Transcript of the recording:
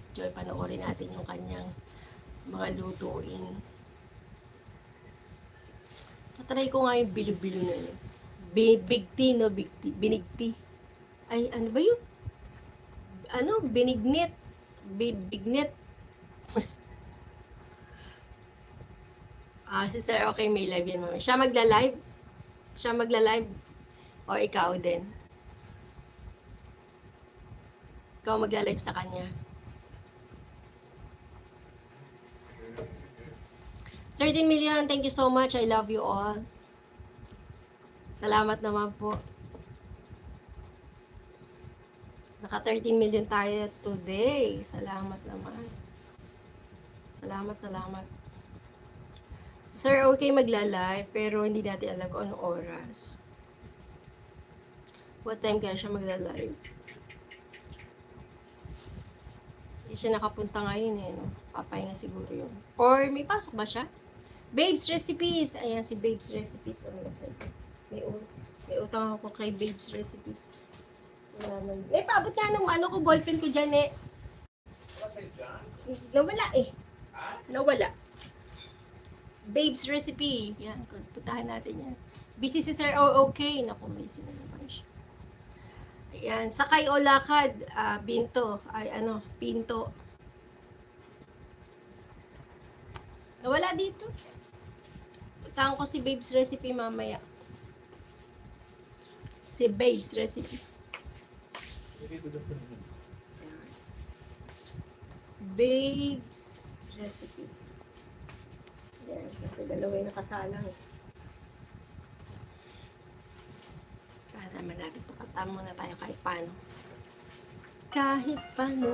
Sis Joy, panoorin natin yung kanyang mga lutuin. Tatry ko nga yung bilo-bilo na yun. Big tea, no? Big tea. Binig tea. Ay, ano ba yun? Ano? Binignit. Bignet. Si Sir, okay, may live yan mamaya. Siya magla-live? Siya magla-live? O ikaw din? Ikaw magla-live sa kanya? 13 million, thank you so much. I love you all. Salamat naman po. Naka 13 million tayo today. Salamat naman. Salamat. Sir, okay magla-live, pero hindi natin alam kung anong oras. What time kaya siya magla-live? Hindi siya nakapunta ngayon eh, no? Papahinga siguro yun. Or may pasok ba siya? Babes Recipes! Ayan, si Babes Recipes. May utang ako kay Babes Recipes. Paabot nga nung ano ko, ballpen ko dyan eh. Nawala eh. Nawala. Babes Recipe. Yan, puntahan natin yan. Busy si Sir okay. Naku, may sinalaman siya. Ayan, sakay o lakad, binto. Ay, ano, pinto. Nawala dito. Puntahan ko si Babes Recipe mamaya. Si Babes Recipe. Babes Recipe. Yan, kasi dalawa yung nakasalang. Kaya naman natin ito. Kanta muna tayo kahit paano. Kahit paano.